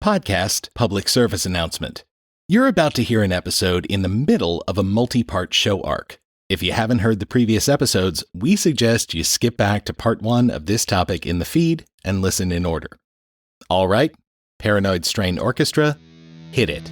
podcast public service announcement. You're about to hear an episode in the middle of a multi-part show arc. If you haven't heard the previous episodes, we suggest you skip back to part 1 of this topic in the feed and listen in order. All right, Paranoid Strain Orchestra, hit it.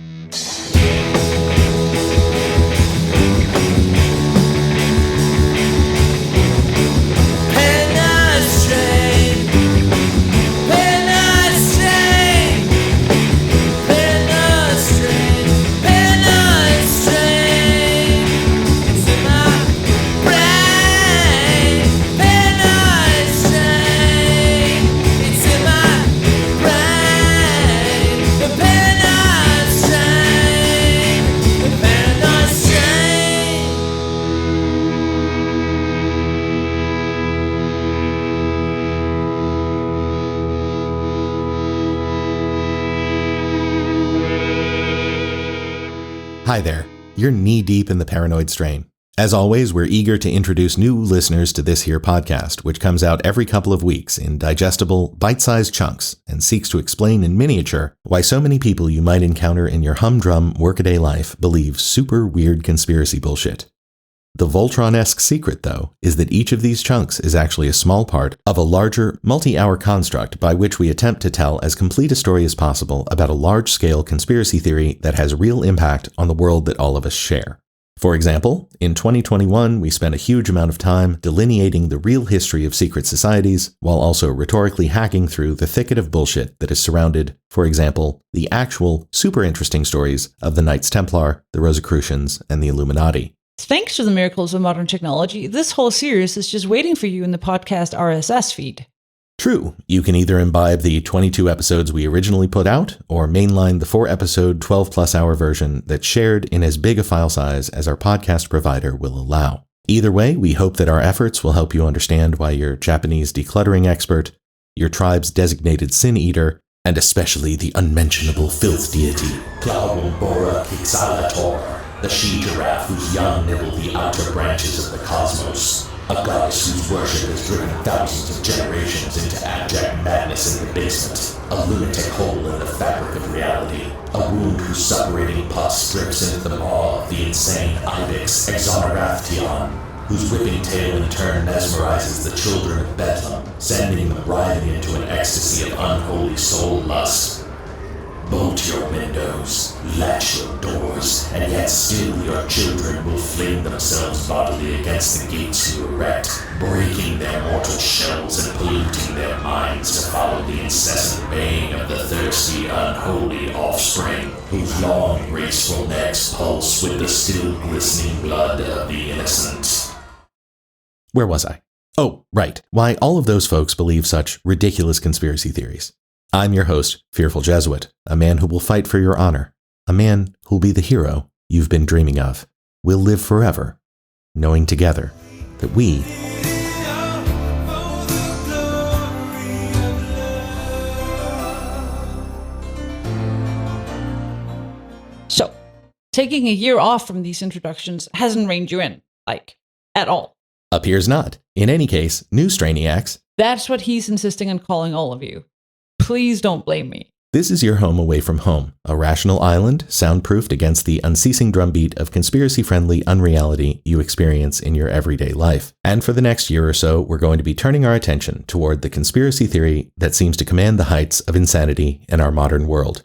Hi there, you're knee-deep in the Paranoid Strain. As always, we're eager to introduce new listeners to this here podcast, which comes out every couple of weeks in digestible, bite-sized chunks and seeks to explain in miniature why so many people you might encounter in your humdrum workaday life believe super weird conspiracy bullshit. The Voltron-esque secret, though, is that each of these chunks is actually a small part of a larger, multi-hour construct by which we attempt to tell as complete a story as possible about a large-scale conspiracy theory that has real impact on the world that all of us share. For example, in 2021, we spent a huge amount of time delineating the real history of secret societies, while also rhetorically hacking through the thicket of bullshit that has surrounded, for example, the actual, super interesting stories of the Knights Templar, the Rosicrucians, and the Illuminati. Thanks to the miracles of modern technology, this whole series is just waiting for you in the podcast RSS feed. True, you can either imbibe the 22 episodes we originally put out, or mainline the 4-episode, 12-plus hour version that's shared in as big a file size as our podcast provider will allow. Either way, we hope that our efforts will help you understand why your Japanese decluttering expert, your tribe's designated sin eater, and especially the unmentionable filth deity, Claudimbora Quixalator, the she-giraffe whose young nibble the outer branches of the cosmos, a goddess whose worship has driven thousands of generations into abject madness in the basement, a lunatic hole in the fabric of reality, a wound whose suppurating pus drips into the maw of the insane ibex Exoneration, whose whipping tail in turn mesmerizes the children of Bedlam, sending them writhing into an ecstasy of unholy soul lust. Bolt your windows, latch your doors, and yet still your children will fling themselves bodily against the gates you erect, breaking their mortal shells and polluting their minds to follow the incessant baying of the thirsty, unholy offspring, whose long, graceful necks pulse with the still glistening blood of the innocent. Where was I? Oh, right. Why all of those folks believe such ridiculous conspiracy theories. I'm your host, Fearful Jesuit, a man who will fight for your honor, a man who'll be the hero you've been dreaming of. We'll live forever, knowing together that we So, taking a year off from these introductions hasn't reined you in, at all. appears not. In any case, new Strainiacs, That's what he's insisting on calling all of you. Please don't blame me. this is your home away from home, a rational island soundproofed against the unceasing drumbeat of conspiracy-friendly unreality you experience in your everyday life. And for the next year or so, we're going to be turning our attention toward the conspiracy theory that seems to command the heights of insanity in our modern world,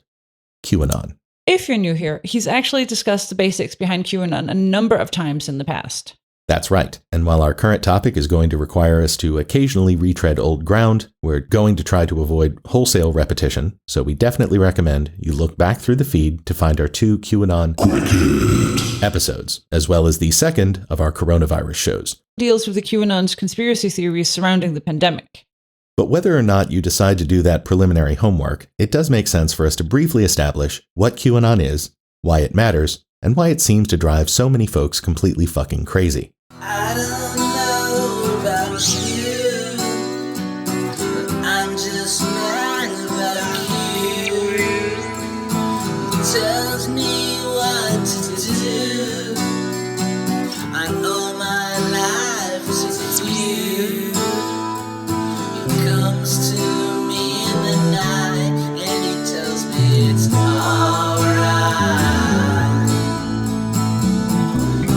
QAnon. If you're new here, he's actually discussed the basics behind QAnon a number of times in the past. That's right, and while our current topic is going to require us to occasionally retread old ground, we're going to try to avoid wholesale repetition, so we definitely recommend you look back through the feed to find our 2 QAnon episodes, as well as the second of our coronavirus shows. Deals with the QAnon's conspiracy theories surrounding the pandemic. But whether or not you decide to do that preliminary homework, it does make sense for us to briefly establish what QAnon is, why it matters, and why it seems to drive so many folks completely fucking crazy. I don't know about you, but I'm just mad about you. It tells me what to do. I know my life is you. It comes to me in the night and he tells me it's alright.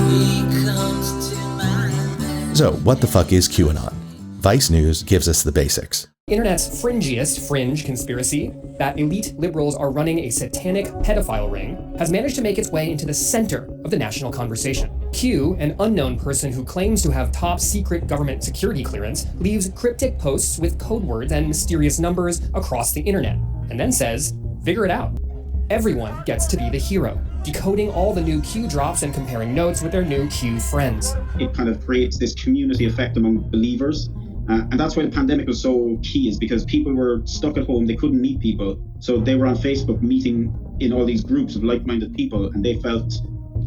He comes to my bed. So, what the fuck is QAnon? Vice News gives us the basics. Internet's fringiest fringe conspiracy, that elite liberals are running a satanic pedophile ring, has managed to make its way into the center of the national conversation. Q, an unknown person who claims to have top secret government security clearance, leaves cryptic posts with code words and mysterious numbers across the internet, and then says, figure it out. Everyone gets to be the hero, decoding all the new Q drops and comparing notes with their new Q friends. It kind of creates this community effect among believers. And that's why the pandemic was so key, is because people were stuck at home, they couldn't meet people. So they were on Facebook meeting in all these groups of like-minded people, and they felt,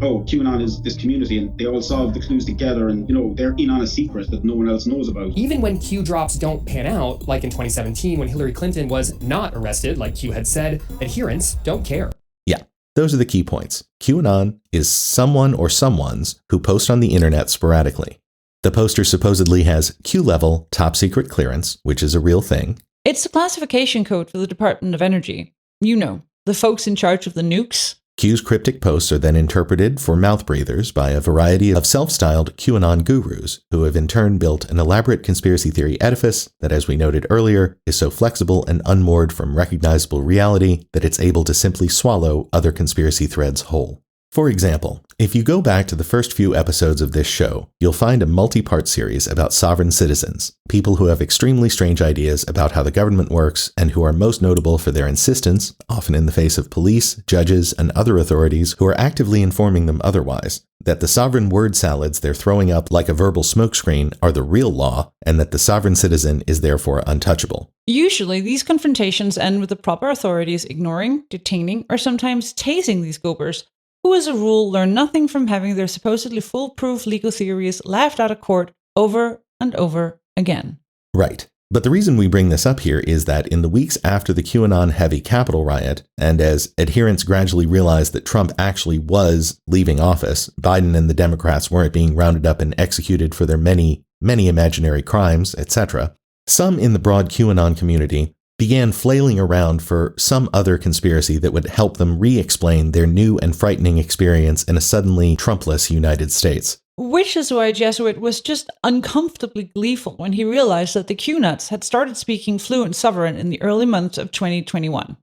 oh, QAnon is this community, and they all solved the clues together, and they're in on a secret that no one else knows about. Even when Q drops don't pan out, like in 2017 when Hillary Clinton was not arrested, like Q had said, adherents don't care. Yeah, those are the key points. QAnon is someone or someones who post on the internet sporadically. The poster supposedly has Q-level top secret clearance, which is a real thing. It's a classification code for the Department of Energy. You know, the folks in charge of the nukes. Q's cryptic posts are then interpreted for mouth breathers by a variety of self-styled QAnon gurus, who have in turn built an elaborate conspiracy theory edifice that, as we noted earlier, is so flexible and unmoored from recognizable reality that it's able to simply swallow other conspiracy threads whole. For example, if you go back to the first few episodes of this show, you'll find a multi-part series about sovereign citizens, people who have extremely strange ideas about how the government works and who are most notable for their insistence, often in the face of police, judges, and other authorities who are actively informing them otherwise, that the sovereign word salads they're throwing up like a verbal smokescreen are the real law, and that the sovereign citizen is therefore untouchable. Usually, these confrontations end with the proper authorities ignoring, detaining, or sometimes tasing these goobers, who as a rule learn nothing from having their supposedly foolproof legal theories laughed out of court over and over again. Right. But the reason we bring this up here is that in the weeks after the QAnon-heavy Capitol riot, and as adherents gradually realized that Trump actually was leaving office, Biden and the Democrats weren't being rounded up and executed for their many, many imaginary crimes, etc., some in the broad QAnon community began flailing around for some other conspiracy that would help them re-explain their new and frightening experience in a suddenly Trumpless United States. Which is why Jesuit was just uncomfortably gleeful when he realized that the Q-nuts had started speaking fluent sovereign in the early months of 2021.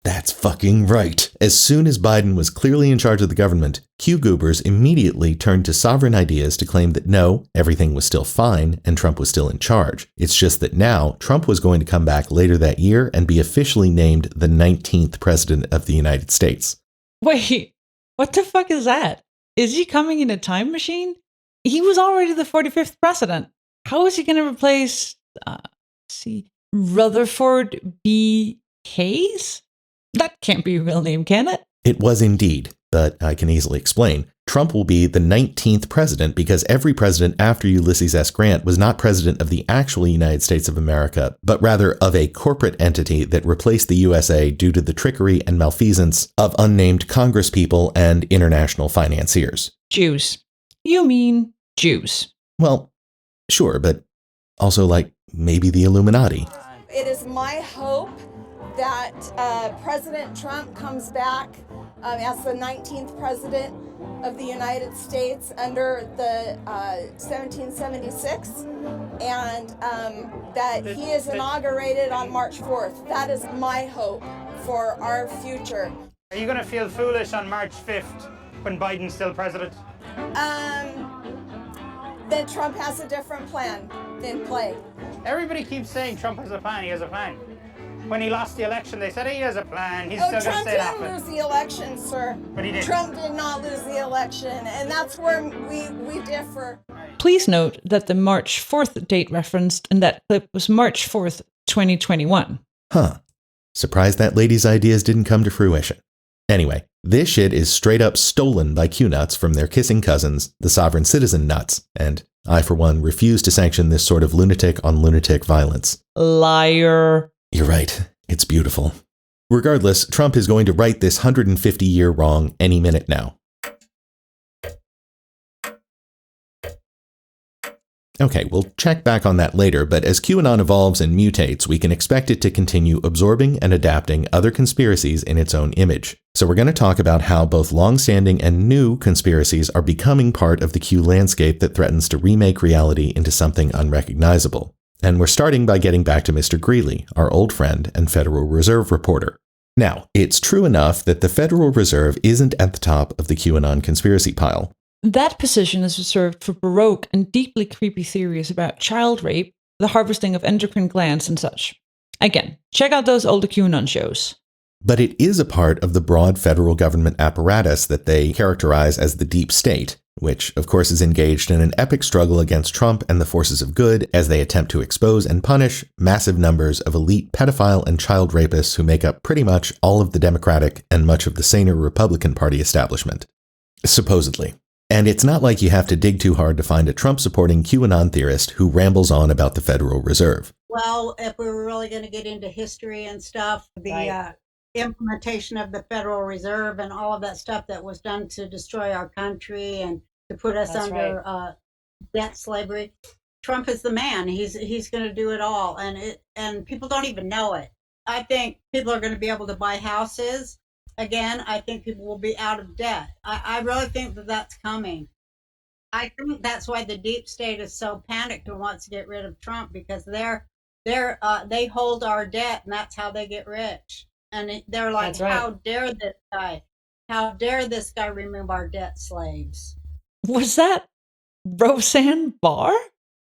That's fucking right. As soon as Biden was clearly in charge of the government, Q-goobers immediately turned to sovereign ideas to claim that no, everything was still fine and Trump was still in charge. It's just that now Trump was going to come back later that year and be officially named the 19th president of the United States. Wait, what the fuck is that? Is he coming in a time machine? He was already the 45th president. How is he going to replace, Rutherford B. Hayes? That can't be a real name, can it? It was indeed, but I can easily explain. Trump will be the 19th president because every president after Ulysses S. Grant was not president of the actual United States of America, but rather of a corporate entity that replaced the USA due to the trickery and malfeasance of unnamed congresspeople and international financiers. Jews. You mean Jews. Well, sure, but also maybe the Illuminati. It is my hope that President Trump comes back as the 19th president of the United States under the 1776, and that he is inaugurated on March 4th. That is my hope for our future. Are you going to feel foolish on March 5th when Biden's still president? Then Trump has a different plan in play. Everybody keeps saying Trump has a plan, he has a plan. When he lost the election, they said he has a plan, he's still going to Trump stay that way. didn't lose the election, sir. But he did. Trump did not lose the election, and that's where we differ. Please note that the March 4th date referenced in that clip was March 4th, 2021. Huh. Surprised that lady's ideas didn't come to fruition. Anyway, this shit is straight up stolen by Q-nuts from their kissing cousins, the sovereign citizen nuts, and I, for one, refuse to sanction this sort of lunatic on lunatic violence. Liar. You're right. It's beautiful. Regardless, Trump is going to right this 150-year wrong any minute now. Okay, we'll check back on that later, but as QAnon evolves and mutates, we can expect it to continue absorbing and adapting other conspiracies in its own image. So we're going to talk about how both long-standing and new conspiracies are becoming part of the Q landscape that threatens to remake reality into something unrecognizable. And we're starting by getting back to Mr. Greeley, our old friend and Federal Reserve reporter. Now, it's true enough that the Federal Reserve isn't at the top of the QAnon conspiracy pile. That position is reserved for baroque and deeply creepy theories about child rape, the harvesting of endocrine glands, and such. Again, check out those older QAnon shows. But it is a part of the broad federal government apparatus that they characterize as the deep state, which, of course, is engaged in an epic struggle against Trump and the forces of good as they attempt to expose and punish massive numbers of elite pedophile and child rapists who make up pretty much all of the Democratic and much of the saner Republican Party establishment. Supposedly. And it's not like you have to dig too hard to find a Trump-supporting QAnon theorist who rambles on about the Federal Reserve. Well, if we were really going to get into history and stuff, the implementation of the Federal Reserve and all of that stuff that was done to destroy our country and to put us under debt slavery, Trump is the man. He's going to do it all, and people don't even know it. I think people are going to be able to buy houses. Again, I think people will be out of debt. I really think that that's coming. I think that's why the deep state is so panicked and wants to get rid of Trump, because they hold our debt, and that's how they get rich. And they're like, how dare this guy? How dare this guy remove our debt slaves? Was that Roseanne Barr?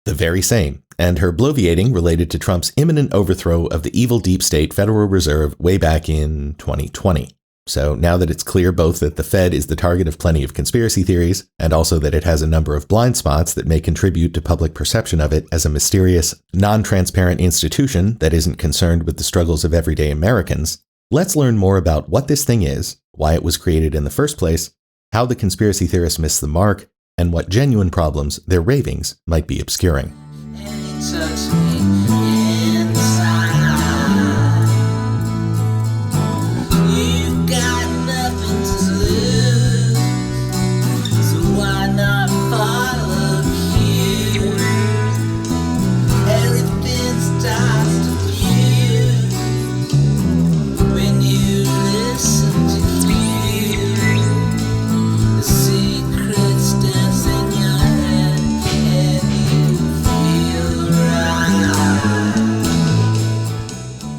The very same, and her bloviating related to Trump's imminent overthrow of the evil deep state Federal Reserve way back in 2020. So now that it's clear both that the Fed is the target of plenty of conspiracy theories, and also that it has a number of blind spots that may contribute to public perception of it as a mysterious, non-transparent institution that isn't concerned with the struggles of everyday Americans, let's learn more about what this thing is, why it was created in the first place, how the conspiracy theorists missed the mark, and what genuine problems their ravings might be obscuring. And he touched me inside. You got nothing to lose, so why not follow you? Everything starts to fuse when you listen to you. The secrets dance in your head and you feel right.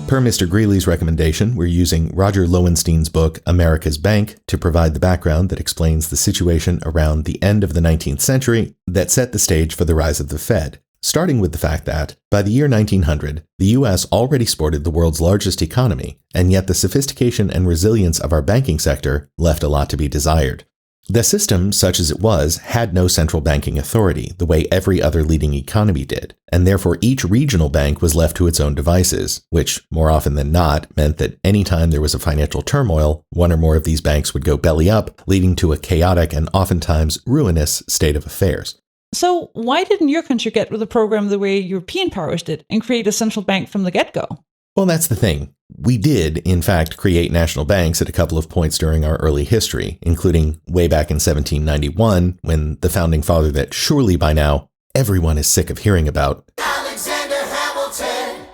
Per Mr. Greeley's recommendation, we're using Roger Lowenstein's book, America's Bank, to provide the background that explains the situation around the end of the 19th century that set the stage for the rise of the Fed, starting with the fact that, by the year 1900, the U.S. already sported the world's largest economy, and yet the sophistication and resilience of our banking sector left a lot to be desired. The system, such as it was, had no central banking authority, the way every other leading economy did, and therefore each regional bank was left to its own devices, which, more often than not, meant that any time there was a financial turmoil, one or more of these banks would go belly up, leading to a chaotic and oftentimes ruinous state of affairs. So why didn't your country get with the program the way European powers did and create a central bank from the get-go? Well, that's the thing. We did, in fact, create national banks at a couple of points during our early history, including way back in 1791, when the founding father that surely by now everyone is sick of hearing about, Alexander Hamilton.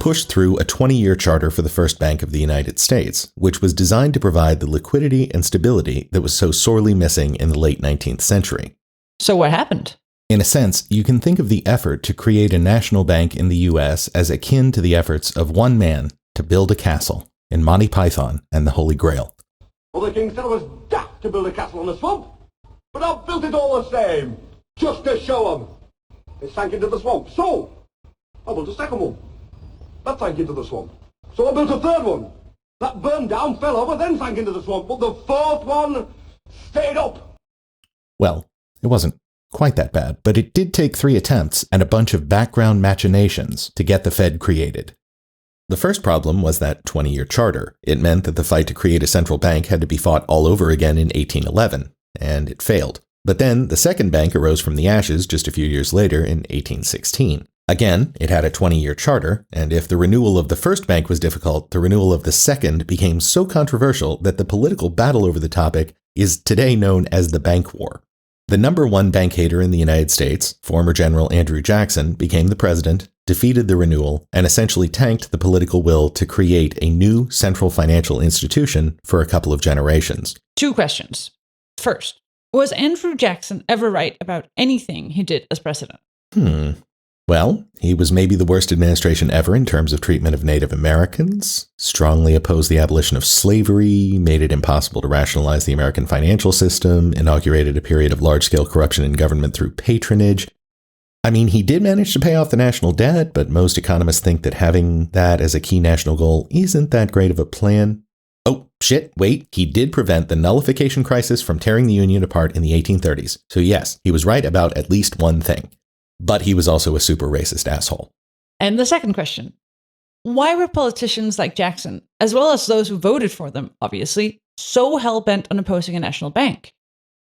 pushed through a 20-year charter for the First Bank of the United States, which was designed to provide the liquidity and stability that was so sorely missing in the late 19th century. So what happened? In a sense, you can think of the effort to create a national bank in the U.S. as akin to the efforts of one man to build a castle in Monty Python and the Holy Grail. Well, the king said it was daft to build a castle on the swamp, but I've built it all the same, just to show 'em. It sank into the swamp, so I built a second one. That sank into the swamp. So I built a third one. That burned down, fell over, then sank into the swamp, but the fourth one stayed up. Well, it wasn't quite that bad, but it did take 3 attempts and a bunch of background machinations to get the Fed created. The first problem was that 20-year charter. It meant that the fight to create a central bank had to be fought all over again in 1811, and it failed. But then the second bank arose from the ashes just a few years later in 1816. Again, it had a 20-year charter, and if the renewal of the first bank was difficult, the renewal of the second became so controversial that the political battle over the topic is today known as the Bank War. The number one bank hater in the United States, former General Andrew Jackson, became the president, defeated the renewal, and essentially tanked the political will to create a new central financial institution for a couple of generations. 2 questions. First, was Andrew Jackson ever right about anything he did as president? Well, he was maybe the worst administration ever in terms of treatment of Native Americans, strongly opposed the abolition of slavery, made it impossible to rationalize the American financial system, inaugurated a period of large-scale corruption in government through patronage. I mean, he did manage to pay off the national debt, but most economists think that having that as a key national goal isn't that great of a plan. Oh, shit, wait, he did prevent the nullification crisis from tearing the Union apart in the 1830s. So yes, he was right about at least one thing. But he was also a super racist asshole. And the second question. Why were politicians like Jackson, as well as those who voted for them, obviously, so hell-bent on opposing a national bank?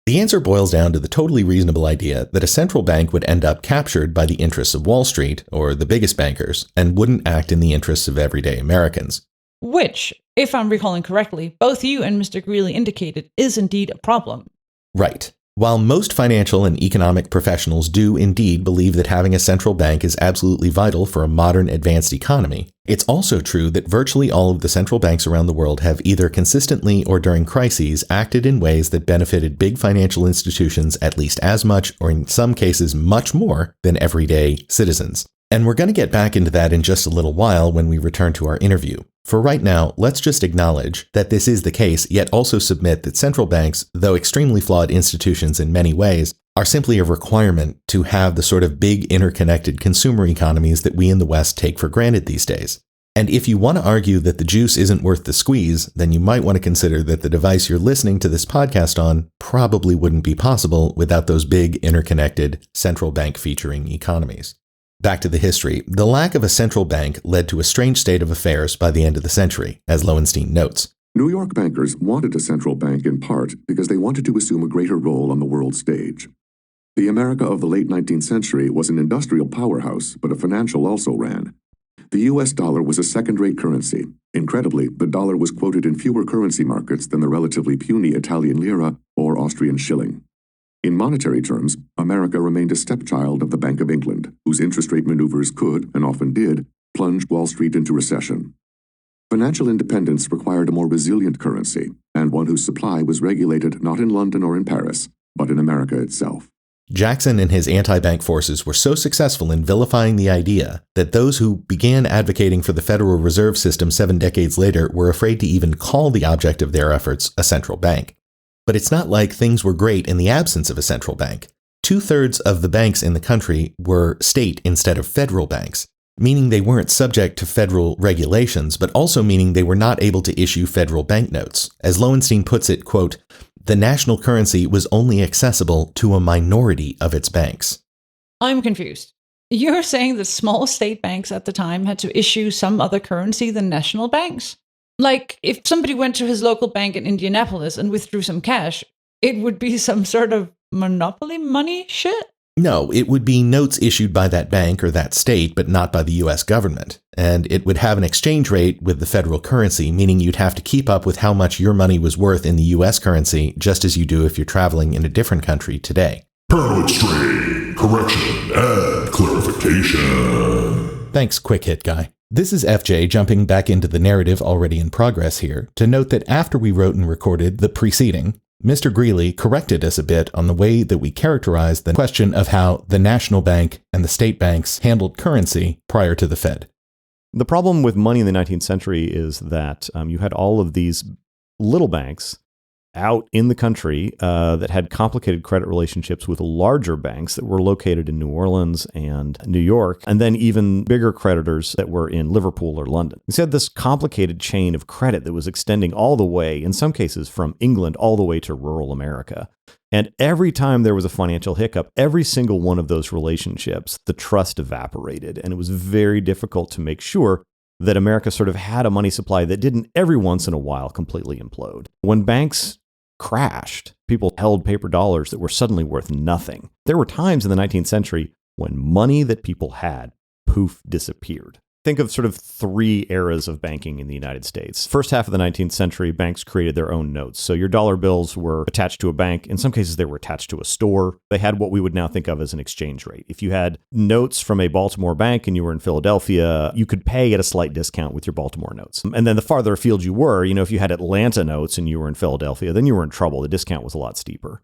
The answer boils down to the totally reasonable idea that a central bank would end up captured by the interests of Wall Street, or the biggest bankers, and wouldn't act in the interests of everyday Americans. Which, if I'm recalling correctly, both you and Mr. Greeley indicated is indeed a problem. Right. While most financial and economic professionals do indeed believe that having a central bank is absolutely vital for a modern advanced economy, it's also true that virtually all of the central banks around the world have either consistently or during crises acted in ways that benefited big financial institutions at least as much, or in some cases much more, than everyday citizens. And we're going to get back into that in just a little while when we return to our interview. For right now, let's just acknowledge that this is the case, yet also submit that central banks, though extremely flawed institutions in many ways, are simply a requirement to have the sort of big interconnected consumer economies that we in the West take for granted these days. And if you want to argue that the juice isn't worth the squeeze, then you might want to consider that the device you're listening to this podcast on probably wouldn't be possible without those big interconnected central bank featuring economies. Back to the history, the lack of a central bank led to a strange state of affairs by the end of the century, as Lowenstein notes. New York bankers wanted a central bank in part because they wanted to assume a greater role on the world stage. The America of the late 19th century was an industrial powerhouse, but a financial also ran. The U.S. dollar was a second-rate currency. Incredibly, the dollar was quoted in fewer currency markets than the relatively puny Italian lira or Austrian shilling. In monetary terms, America remained a stepchild of the Bank of England, whose interest rate maneuvers could, and often did, plunge Wall Street into recession. Financial independence required a more resilient currency, and one whose supply was regulated not in London or in Paris, but in America itself. Jackson and his anti-bank forces were so successful in vilifying the idea that those who began advocating for the Federal Reserve System 7 decades later were afraid to even call the object of their efforts a central bank. But it's not like things were great in the absence of a central bank. 2/3 of the banks in the country were state instead of federal banks, meaning they weren't subject to federal regulations, but also meaning they were not able to issue federal banknotes. As Lowenstein puts it, quote, the national currency was only accessible to a minority of its banks. I'm confused. You're saying that small state banks at the time had to issue some other currency than national banks? Like, if somebody went to his local bank in Indianapolis and withdrew some cash, it would be some sort of monopoly money shit? No, it would be notes issued by that bank or that state, but not by the U.S. government. And it would have an exchange rate with the federal currency, meaning you'd have to keep up with how much your money was worth in the U.S. currency, just as you do if you're traveling in a different country today. Paranoid strain, correction, and clarification. Thanks, quick hit guy. This is FJ jumping back into the narrative already in progress here to note that after we wrote and recorded the preceding, Mr. Greeley corrected us a bit on the way that we characterized the question of how the national bank and the state banks handled currency prior to the Fed. The problem with money in the 19th century is that you had all of these little banks out in the country that had complicated credit relationships with larger banks that were located in New Orleans and New York, and then even bigger creditors that were in Liverpool or London. You had this complicated chain of credit that was extending all the way, in some cases from England all the way to rural America. And every time there was a financial hiccup, every single one of those relationships, the trust evaporated, and it was very difficult to make sure that America sort of had a money supply that didn't every once in a while completely implode. When banks crashed, people held paper dollars that were suddenly worth nothing. There were times in the 19th century when money that people had, poof, disappeared. Think of sort of three eras of banking in the United States. First half of the 19th century, banks created their own notes. So your dollar bills were attached to a bank. In some cases, they were attached to a store. They had what we would now think of as an exchange rate. If you had notes from a Baltimore bank and you were in Philadelphia, you could pay at a slight discount with your Baltimore notes. And then the farther afield you were, if you had Atlanta notes and you were in Philadelphia, then you were in trouble. The discount was a lot steeper.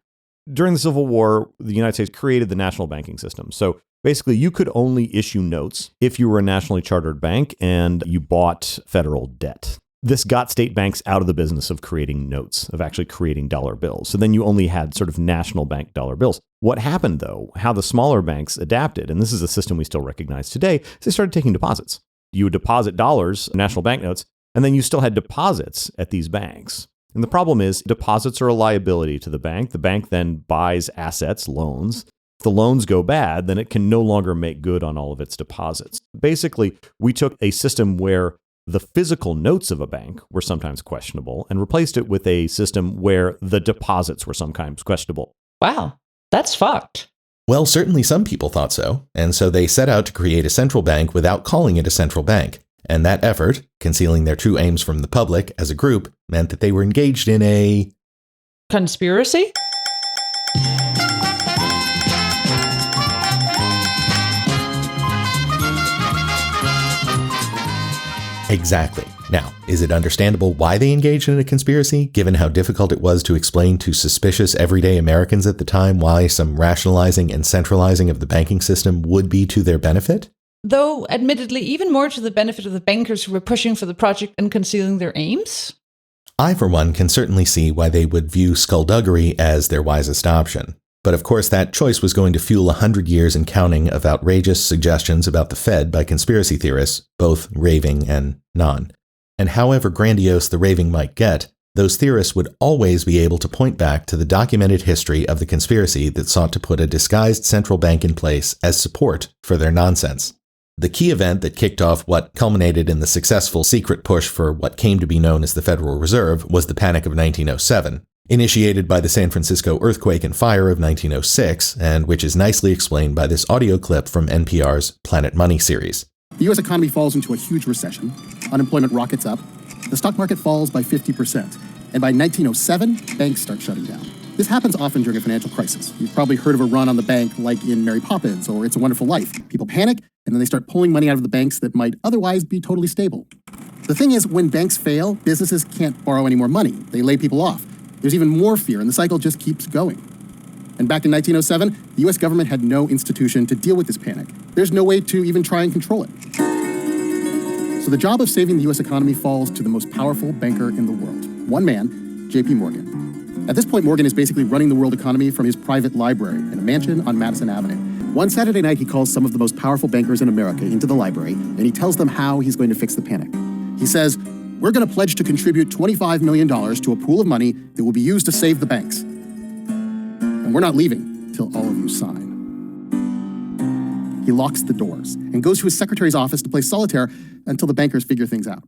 During the Civil War, the United States created the national banking system. So basically, you could only issue notes if you were a nationally chartered bank and you bought federal debt. This got state banks out of the business of creating notes, of actually creating dollar bills. So then you only had sort of national bank dollar bills. What happened, though, how the smaller banks adapted, and this is a system we still recognize today, is they started taking deposits. You would deposit dollars, national banknotes, and then you still had deposits at these banks. And the problem is deposits are a liability to the bank. The bank then buys assets, loans. If the loans go bad, then it can no longer make good on all of its deposits. Basically, we took a system where the physical notes of a bank were sometimes questionable and replaced it with a system where the deposits were sometimes questionable. Wow, that's fucked. Well, certainly some people thought so, and so they set out to create a central bank without calling it a central bank. And that effort, concealing their true aims from the public as a group, meant that they were engaged in a conspiracy? Exactly. Now, is it understandable why they engaged in a conspiracy, given how difficult it was to explain to suspicious everyday Americans at the time why some rationalizing and centralizing of the banking system would be to their benefit? Though, admittedly, even more to the benefit of the bankers who were pushing for the project and concealing their aims? I, for one, can certainly see why they would view skullduggery as their wisest option. But of course, that choice was going to fuel 100 years and counting of outrageous suggestions about the Fed by conspiracy theorists, both raving and non. And however grandiose the raving might get, those theorists would always be able to point back to the documented history of the conspiracy that sought to put a disguised central bank in place as support for their nonsense. The key event that kicked off what culminated in the successful secret push for what came to be known as the Federal Reserve was the Panic of 1907, initiated by the San Francisco earthquake and fire of 1906, and which is nicely explained by this audio clip from NPR's Planet Money series. The U.S. economy falls into a huge recession. Unemployment rockets up. The stock market falls by 50%. And by 1907, banks start shutting down. This happens often during a financial crisis. You've probably heard of a run on the bank like in Mary Poppins or It's a Wonderful Life. People panic, and then they start pulling money out of the banks that might otherwise be totally stable. The thing is, when banks fail, businesses can't borrow any more money. They lay people off. There's even more fear, and the cycle just keeps going. And back in 1907, the U.S. government had no institution to deal with this panic. There's no way to even try and control it. So the job of saving the U.S. economy falls to the most powerful banker in the world. One man, J.P. Morgan. At this point, Morgan is basically running the world economy from his private library in a mansion on Madison Avenue. One Saturday night, he calls some of the most powerful bankers in America into the library, and he tells them how he's going to fix the panic. He says, "We're going to pledge to contribute $25 million to a pool of money that will be used to save the banks. And we're not leaving till all of you sign." He locks the doors and goes to his secretary's office to play solitaire until the bankers figure things out.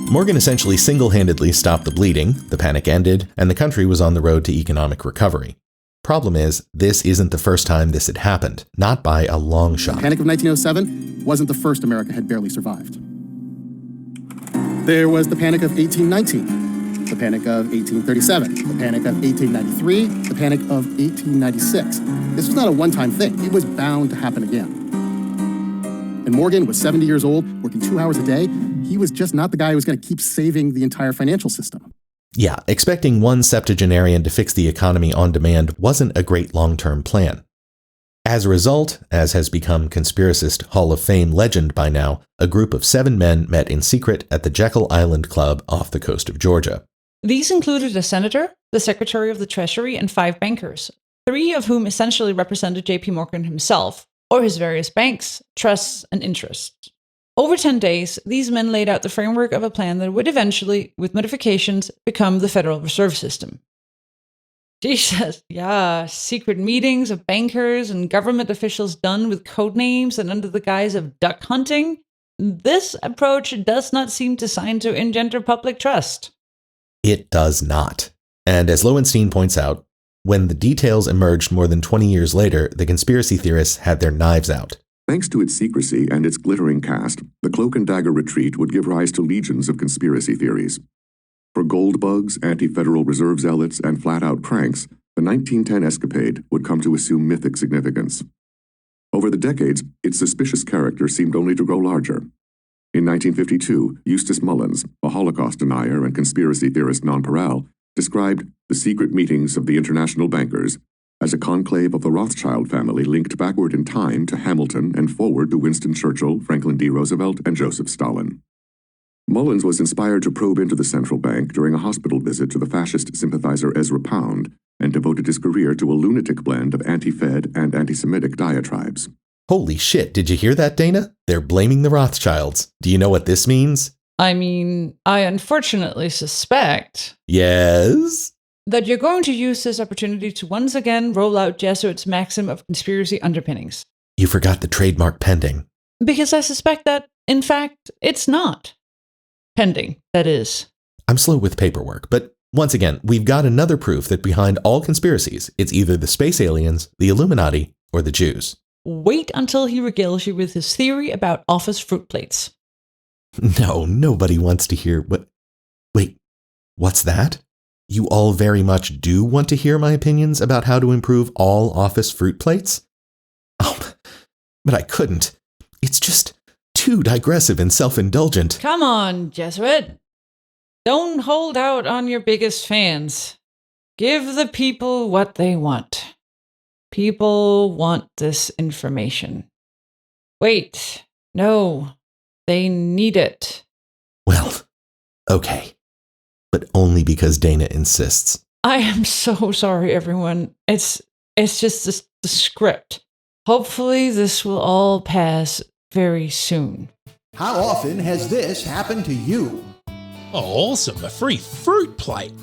Morgan essentially single-handedly stopped the bleeding, the panic ended, and the country was on the road to economic recovery. Problem is, this isn't the first time this had happened, not by a long shot. The Panic of 1907 wasn't the first America had barely survived. There was the Panic of 1819, the Panic of 1837, the Panic of 1893, the Panic of 1896. This was not a one-time thing. It was bound to happen again. And Morgan was 70 years old, working 2 hours a day. He was just not the guy who was going to keep saving the entire financial system. Yeah, expecting one septuagenarian to fix the economy on demand wasn't a great long-term plan. As a result, as has become conspiracist Hall of Fame legend by now, a group of 7 men met in secret at the Jekyll Island Club off the coast of Georgia. These included a senator, the secretary of the Treasury, and 5 bankers, 3 of whom essentially represented J.P. Morgan himself, or his various banks, trusts, and interests. Over 10 days, these men laid out the framework of a plan that would eventually, with modifications, become the Federal Reserve System. Jesus, yeah, secret meetings of bankers and government officials done with code names and under the guise of duck hunting. This approach does not seem designed to engender public trust. It does not. And as Lowenstein points out, when the details emerged more than 20 years later, the conspiracy theorists had their knives out. Thanks to its secrecy and its glittering cast, the Cloak and Dagger retreat would give rise to legions of conspiracy theories. For gold bugs, anti-Federal Reserve zealots, and flat-out cranks, the 1910 escapade would come to assume mythic significance. Over the decades, its suspicious character seemed only to grow larger. In 1952, Eustace Mullins, a Holocaust denier and conspiracy theorist nonpareil, described the secret meetings of the international bankers as a conclave of the Rothschild family linked backward in time to Hamilton and forward to Winston Churchill, Franklin D. Roosevelt, and Joseph Stalin. Mullins was inspired to probe into the central bank during a hospital visit to the fascist sympathizer Ezra Pound and devoted his career to a lunatic blend of anti-Fed and anti-Semitic diatribes. Holy shit, did you hear that, Dana? They're blaming the Rothschilds. Do you know what this means? I mean, I unfortunately suspect... Yes? That you're going to use this opportunity to once again roll out Jesuit's maxim of conspiracy underpinnings. You forgot the trademark pending. Because I suspect that, in fact, it's not. Pending, that is. I'm slow with paperwork, but once again, we've got another proof that behind all conspiracies, it's either the space aliens, the Illuminati, or the Jews. Wait until he regales you with his theory about office fruit plates. No, nobody wants to hear what... Wait, what's that? You all very much do want to hear my opinions about how to improve all office fruit plates? Oh, but I couldn't. It's just too digressive and self-indulgent. Come on, Jesuit. Don't hold out on your biggest fans. Give the people what they want. People want this information. Wait, no, they need it. Well, okay. But only because Dana insists. I am so sorry, everyone. It's just the script. Hopefully this will all pass very soon. How often has this happened to you? Oh, awesome, a free fruit plate.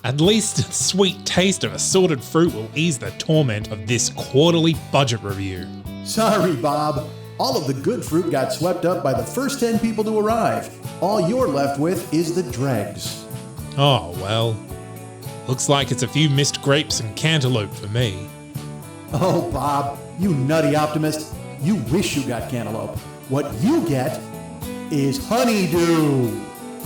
At least a sweet taste of assorted fruit will ease the torment of this quarterly budget review. Sorry, Bob. All of the good fruit got swept up by the first 10 people to arrive. All you're left with is the dregs. Oh, well. Looks like it's a few missed grapes and cantaloupe for me. Oh, Bob, you nutty optimist. You wish you got cantaloupe. What you get is honeydew.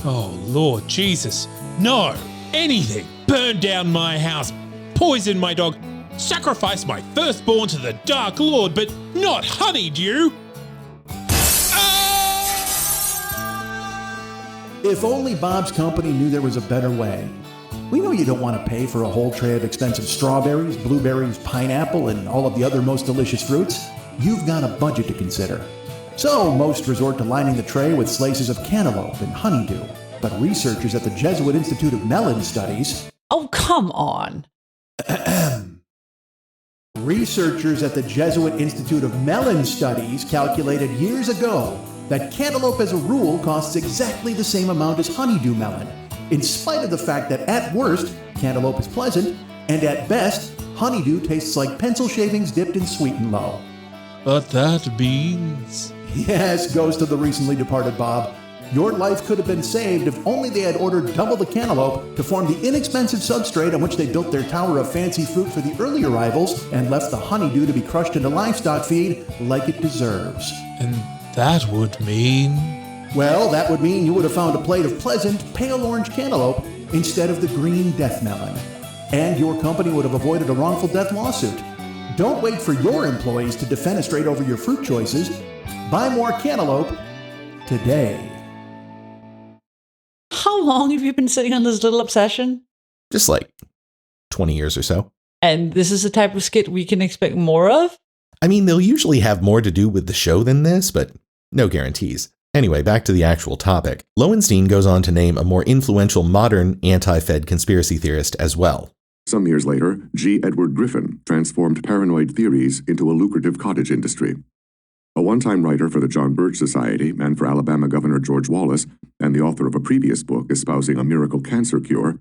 Oh, Lord Jesus. No! Anything! Burn down my house, poison my dog, sacrifice my firstborn to the Dark Lord, but not honeydew! If only Bob's company knew there was a better way. We know you don't want to pay for a whole tray of expensive strawberries, blueberries, pineapple, and all of the other most delicious fruits. You've got a budget to consider. So most resort to lining the tray with slices of cantaloupe and honeydew. But researchers at the Jesuit Institute of Melon Studies... Oh, come on. Researchers at the Jesuit Institute of Melon Studies calculated years ago that cantaloupe as a rule costs exactly the same amount as honeydew melon, in spite of the fact that at worst, cantaloupe is pleasant, and at best, honeydew tastes like pencil shavings dipped in sweet and low. But that means... Yes, ghost of the recently departed Bob. Your life could have been saved if only they had ordered double the cantaloupe to form the inexpensive substrate on which they built their tower of fancy fruit for the early arrivals and left the honeydew to be crushed into livestock feed like it deserves. And that would mean... Well, that would mean you would have found a plate of pleasant, pale orange cantaloupe instead of the green death melon. And your company would have avoided a wrongful death lawsuit. Don't wait for your employees to defenestrate over your fruit choices. Buy more cantaloupe today. How long have you been sitting on this little obsession? Just like 20 years or so. And this is the type of skit we can expect more of? I mean, they'll usually have more to do with the show than this, but no guarantees. Anyway, back to the actual topic. Lowenstein goes on to name a more influential modern anti-Fed conspiracy theorist as well. Some years later, G. Edward Griffin transformed paranoid theories into a lucrative cottage industry. A one-time writer for the John Birch Society and for Alabama Governor George Wallace, and the author of a previous book espousing a miracle cancer cure,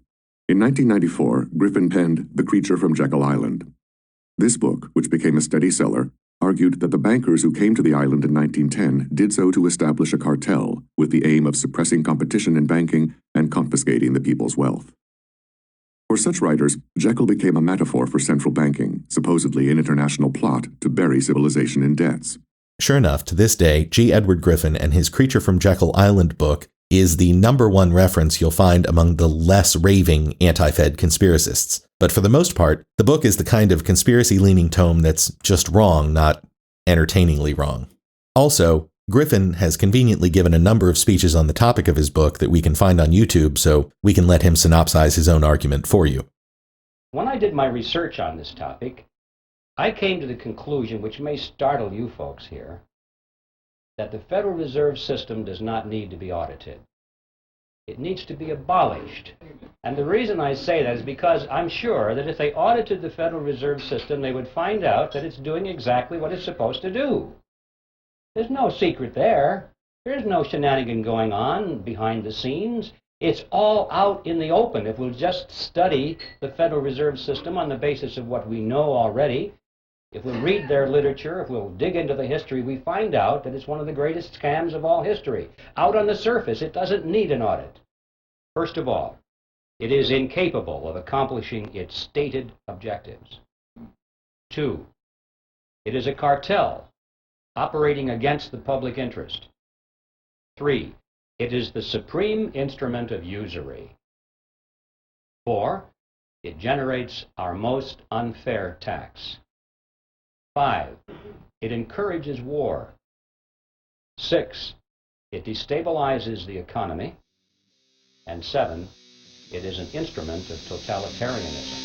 in 1994, Griffin penned The Creature from Jekyll Island. This book, which became a steady seller, argued that the bankers who came to the island in 1910 did so to establish a cartel with the aim of suppressing competition in banking and confiscating the people's wealth. For such writers, Jekyll became a metaphor for central banking, supposedly an international plot to bury civilization in debts. Sure enough, to this day, G. Edward Griffin and his Creature from Jekyll Island book is the #1 reference you'll find among the less raving anti-Fed conspiracists. But for the most part, the book is the kind of conspiracy-leaning tome that's just wrong, not entertainingly wrong. Also, Griffin has conveniently given a number of speeches on the topic of his book that we can find on YouTube, so we can let him synopsize his own argument for you. When I did my research on this topic, I came to the conclusion, which may startle you folks here, that the Federal Reserve System does not need to be audited. It needs to be abolished. And the reason I say that is because I'm sure that if they audited the Federal Reserve System, they would find out that it's doing exactly what it's supposed to do. There's no secret there. There's no shenanigan going on behind the scenes. It's all out in the open. If we'll just study the Federal Reserve System on the basis of what we know already, if we'll read their literature, if we'll dig into the history, we find out that it's one of the greatest scams of all history. Out on the surface, it doesn't need an audit. First of all, it is incapable of accomplishing its stated objectives. 2, it is a cartel operating against the public interest. 3, it is the supreme instrument of usury. 4, it generates our most unfair tax. 5, it encourages war. 6, it destabilizes the economy. And 7, it is an instrument of totalitarianism.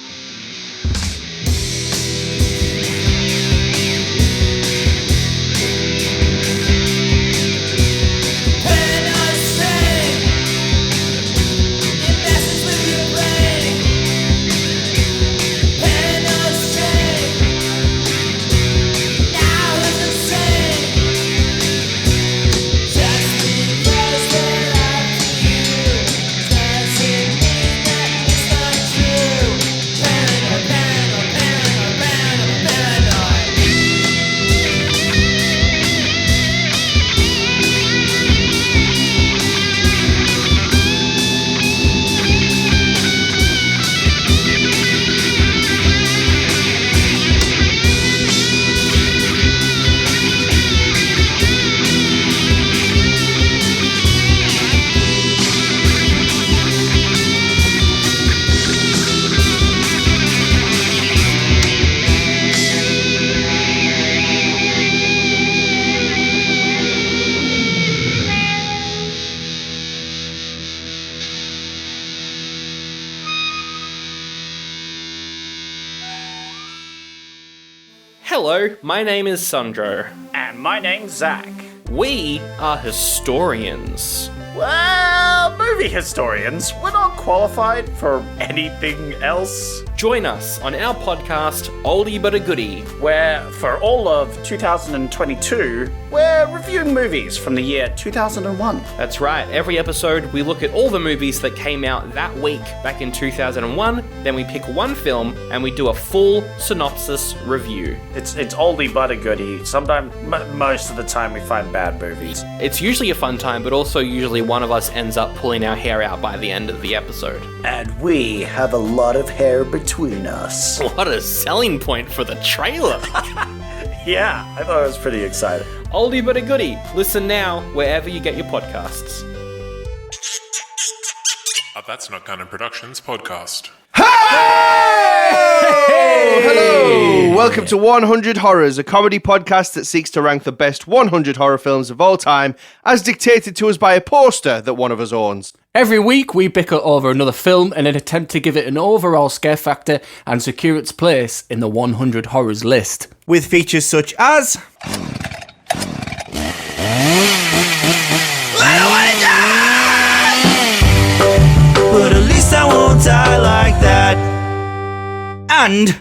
Hello, my name is Sandro. And my name's Zach. We are historians. Well, movie historians. We're not qualified for anything else. Join us on our podcast, Oldie But a Goodie, where for all of 2022, we're reviewing movies from the year 2001. That's right. Every episode, we look at all the movies that came out that week back in 2001. Then we pick one film and we do a full synopsis review. It's oldie but a goodie. Sometimes, most of the time, we find bad movies. It's usually a fun time, but also usually one of us ends up pulling our hair out by the end of the episode. And we have a lot of hair between us. What a selling point for the trailer. Yeah, I thought it was pretty exciting. Oldie but a goodie. Listen now wherever you get your podcasts. That's Not Canon Productions podcast. Hello! Welcome to 100 Horrors, a comedy podcast that seeks to rank the best 100 horror films of all time, as dictated to us by a poster that one of us owns. Every week, we bicker over another film in an attempt to give it an overall scare factor and secure its place in the 100 Horrors list. With features such as... But at least I won't die like that. And...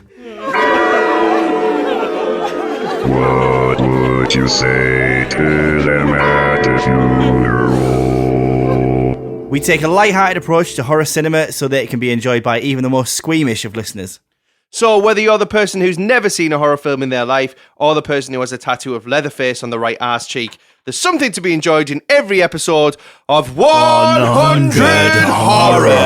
What would you say to them at the funeral? We take a light-hearted approach to horror cinema so that it can be enjoyed by even the most squeamish of listeners. So whether you're the person who's never seen a horror film in their life, or the person who has a tattoo of Leatherface on the right arse cheek, there's something to be enjoyed in every episode of 100 Horrors!